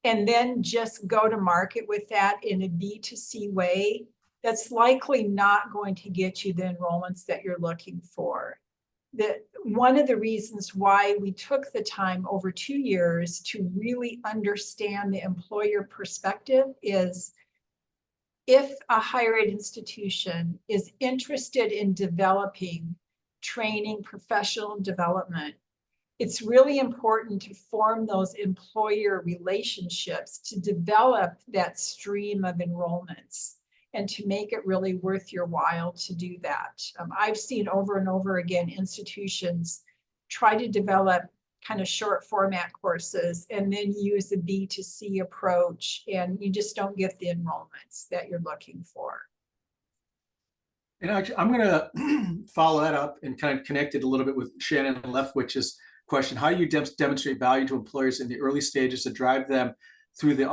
and then just go to market with that in a B2C way. That's likely not going to get you the enrollments that you're looking for. one of the reasons why we took the time over 2 years to really understand the employer perspective is if a higher ed institution is interested in developing training, professional development, it's really important to form those employer relationships to develop that stream of enrollments and to make it really worth your while to do that. I've seen over and over again institutions try to develop kind of short format courses and then use a B2C approach, and you just don't get the enrollments that you're looking for. And actually, I'm going to follow that up and kind of connect it a little bit with Shannon Leftwich's question. How do you demonstrate value to employers in the early stages to drive them through the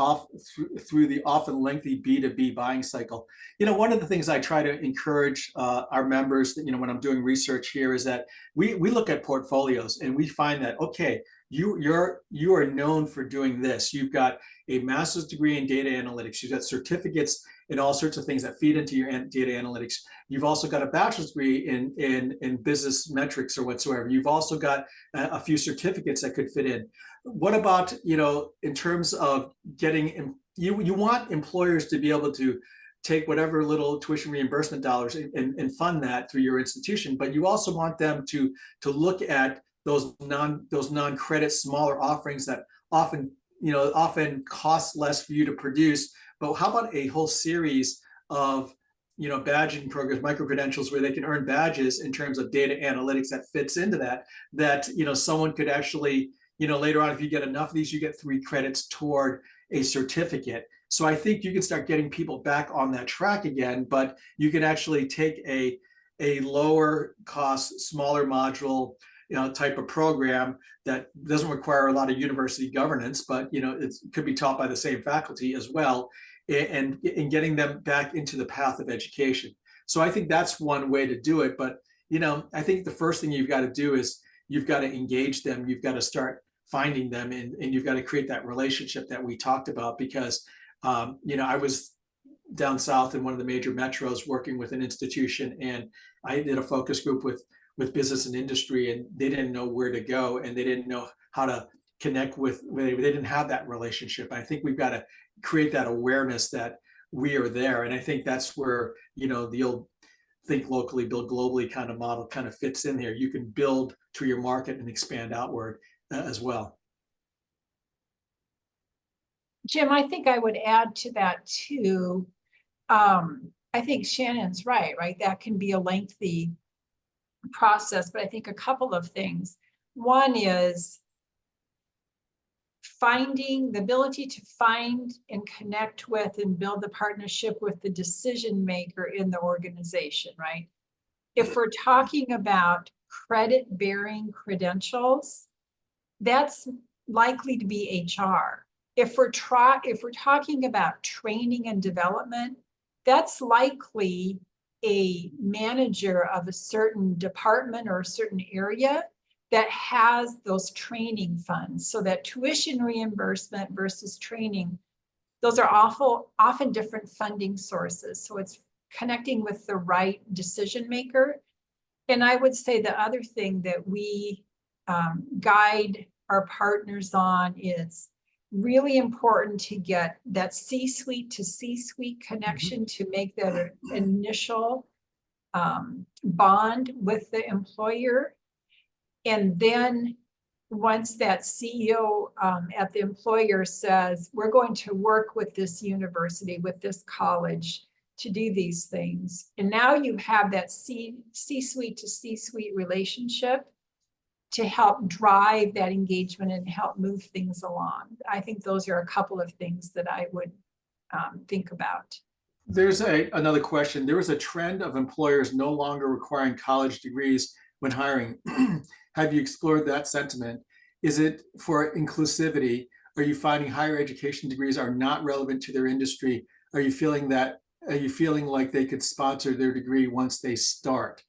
often lengthy B2B buying cycle? You know, one of the things I try to encourage our members, you know, when I'm doing research here, is that we look at portfolios and we find that, okay, you are known for doing this. You've got a master's degree in data analytics. You've got certificates in all sorts of things that feed into your data analytics. You've also got a bachelor's degree in business metrics or whatsoever. You've also got a few certificates that could fit in. What about, you know, in terms of getting, you want employers to be able to take whatever little tuition reimbursement dollars and fund that through your institution, but you also want them to look at those non-credit smaller offerings that often cost less for you to produce. But how about a whole series of, you know, badging programs, micro-credentials, where they can earn badges in terms of data analytics that fits into that, you know, someone could actually, you know, later on, if you get enough of these, you get 3 credits toward a certificate. So I think you can start getting people back on that track again, but you can actually take a lower cost, smaller module, you know, type of program that doesn't require a lot of university governance, but, you know, it could be taught by the same faculty as well, and getting them back into the path of education. So I think that's one way to do it. But, you know, I think the first thing you've got to do is you've got to engage them. You've got to start finding them, and you've got to create that relationship that we talked about, because, you know, I was down south in one of the major metros working with an institution, and I did a focus group with business and industry, and they didn't know where to go, and they didn't know how to connect with, they didn't have that relationship. I think we've got to create that awareness that we are there. And I think that's where, you know, the old think locally, build globally kind of model kind of fits in there. You can build to your market and expand outward as well. Jim, I think I would add to that too. I think Shannon's right? That can be a lengthy process, but I think a couple of things. One is finding the ability to find and connect with and build the partnership with the decision maker in the organization, right? If we're talking about credit-bearing credentials, that's likely to be HR. If we're talking about training and development, that's likely a manager of a certain department or a certain area that has those training funds. So that tuition reimbursement versus training, those are often different funding sources. So it's connecting with the right decision maker. And I would say the other thing that we guide our partners on is really important to get that C-suite to C-suite connection to make that initial bond with the employer. And then once that CEO at the employer says, we're going to work with this university, with this college to do these things. And now you have that C-suite to C-suite relationship to help drive that engagement and help move things along. I think those are a couple of things that I would think about. There's another question. There is a trend of employers no longer requiring college degrees when hiring. Have you explored that sentiment? Is it for inclusivity? Are you finding higher education degrees are not relevant to their industry? Are you feeling like they could sponsor their degree once they start?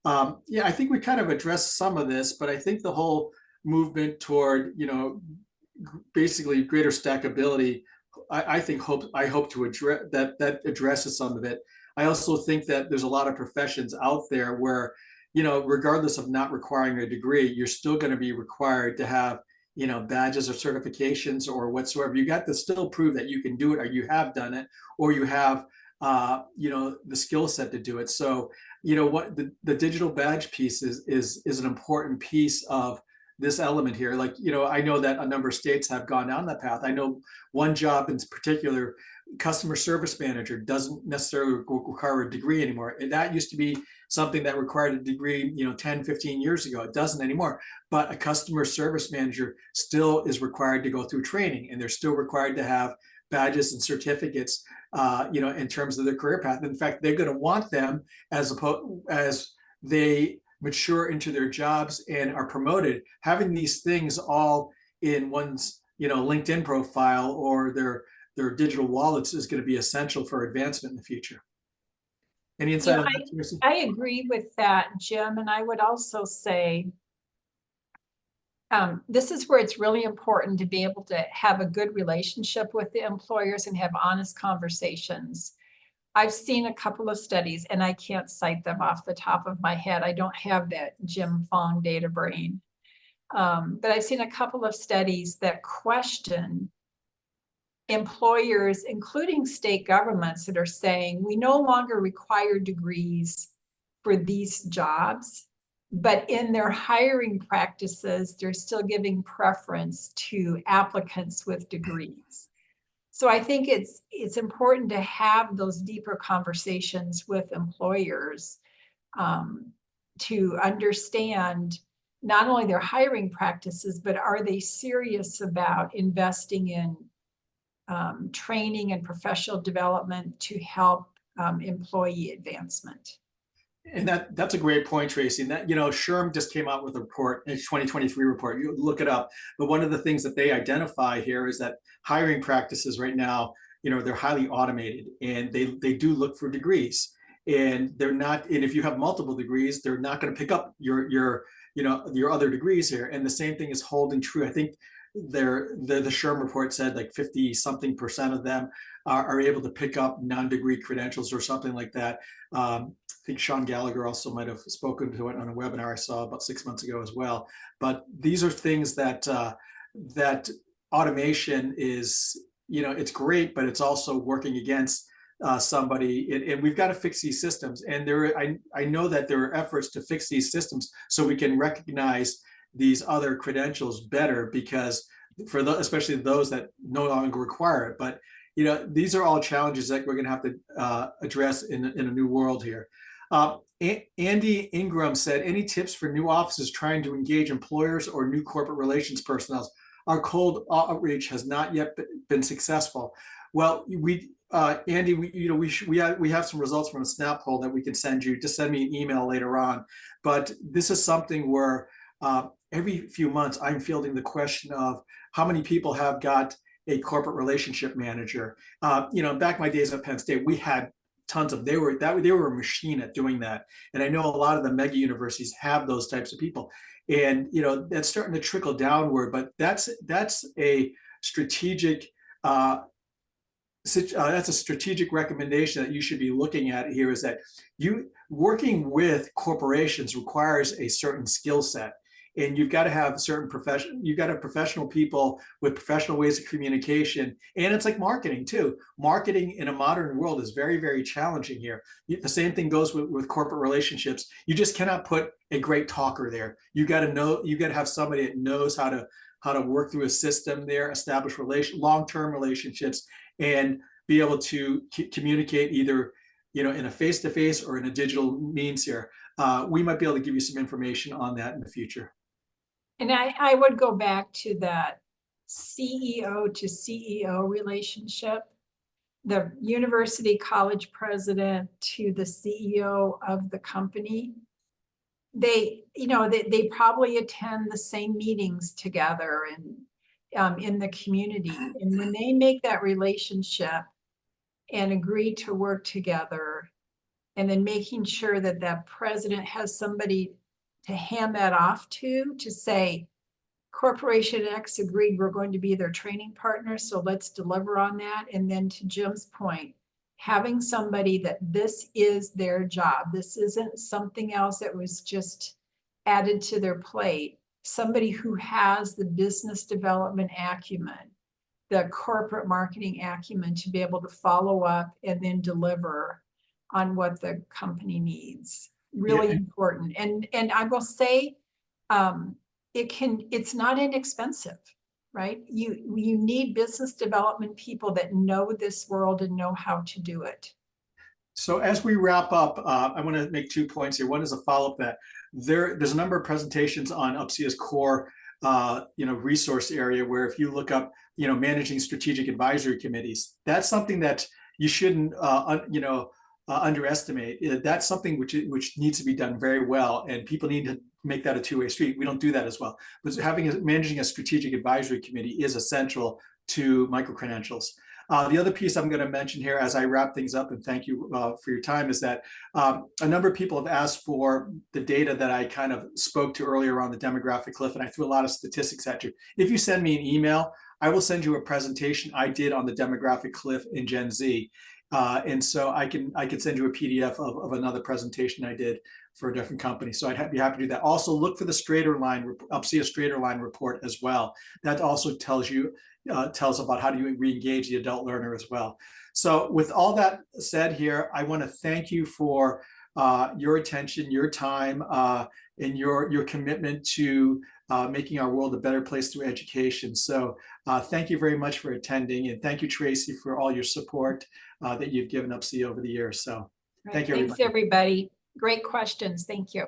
Yeah, I think we kind of addressed some of this, but I think the whole movement toward, you know, basically greater stackability, I hope to address that addresses some of it. I also think that there's a lot of professions out there where, regardless of not requiring a degree, you're still going to be required to have, badges or certifications or whatsoever. You got to still prove that you can do it, or you have done it, or you have, the skill set to do it. So, what the digital badge piece is an important piece of this element here. Like, I know that a number of states have gone down that path. I know one job in particular, customer service manager, doesn't necessarily require a degree anymore. And that used to be something that required a degree, 10, 15 years ago. It doesn't anymore. But a customer service manager still is required to go through training, and they're still required to have badges and certificates, in terms of their career path. In fact, they're going to want them as they mature into their jobs and are promoted. Having these things all in one's, LinkedIn profile or their digital wallets is going to be essential for advancement in the future. Any insight on that, Tracy? I agree with that, Jim. And I would also say, this is where it's really important to be able to have a good relationship with the employers and have honest conversations. I've seen a couple of studies, and I can't cite them off the top of my head. I don't have that Jim Fong data brain. But I've seen a couple of studies that question employers, including state governments, that are saying we no longer require degrees for these jobs, but in their hiring practices, they're still giving preference to applicants with degrees. So I think it's important to have those deeper conversations with employers, to understand not only their hiring practices, but are they serious about investing in training and professional development to help employee advancement. And that's a great point, Tracy. And that, SHRM just came out with a report, a 2023 report. You look it up. But one of the things that they identify here is that hiring practices right now, they're highly automated, and they do look for degrees. And they're not, and if you have multiple degrees, they're not going to pick up your other degrees here. And the same thing is holding true. I think the SHRM report said like 50-something% of them are able to pick up non-degree credentials or something like that. I think Sean Gallagher also might have spoken to it on a webinar I saw about 6 months ago as well. But these are things that that automation is, it's great, but it's also working against somebody, and we've got to fix these systems. And I know that there are efforts to fix these systems so we can recognize these other credentials better, because especially those that no longer require it. But these are all challenges that we're going to have to address in a new world here. Andy Ingram said, any tips for new offices trying to engage employers or new corporate relations personnel? Our cold outreach has not yet been successful. Well, Andy, we have some results from a snap poll that we can send you. Just send me an email later on. But this is something where every few months I'm fielding the question of how many people have got a corporate relationship manager. Back in my days at Penn State, we had tons of, they were a machine at doing that. And I know a lot of the mega universities have those types of people. And that's starting to trickle downward, but that's a strategic that's a strategic recommendation that you should be looking at here, is that working with corporations requires a certain skill set. And you've got to have professional people with professional ways of communication. And it's like marketing too. Marketing in a modern world is very, very challenging here. The same thing goes with corporate relationships. You just cannot put a great talker there. You got to have somebody that knows how to work through a system there, establish long-term relationships, and be able to communicate either in a face-to-face or in a digital means here. We might be able to give you some information on that in the future. And I would go back to that CEO to CEO relationship, the university college president to the CEO of the company. They probably attend the same meetings together and in the community. And when they make that relationship and agree to work together, and then making sure that that president has somebody to hand that off to say, Corporation X agreed we're going to be their training partner, so let's deliver on that. And then to Jim's point, having somebody that this is their job, this isn't something else that was just added to their plate, somebody who has the business development acumen, the corporate marketing acumen to be able to follow up and then deliver on what the company needs. Really important. And I will say, it's not inexpensive, right? You need business development people that know this world and know how to do it. So as we wrap up, I want to make 2 points here. One is a follow-up that there's a number of presentations on UPCEA's core resource area, where if you look up, managing strategic advisory committees, that's something that you shouldn't underestimate. That's something which needs to be done very well, and people need to make that a two-way street. We don't do that as well. But managing a strategic advisory committee is essential to micro-credentials. The other piece I'm going to mention here as I wrap things up, and thank you for your time, is that a number of people have asked for the data that I kind of spoke to earlier on the demographic cliff, and I threw a lot of statistics at you. If you send me an email, I will send you a presentation I did on the demographic cliff in Gen Z. And so I can send you a PDF of another presentation I did for a different company. So I'd be happy to do that. Also, look for the Straighter Line, UPCEA Straighter Line report as well. That also tells about how do you re-engage the adult learner as well. So with all that said here, I want to thank you for your attention, your time, and your commitment to making our world a better place through education. So thank you very much for attending, and thank you, Tracy, for all your support that you've given UPCEA over the years. So thank you, everybody. Thanks, everybody. Great questions. Thank you.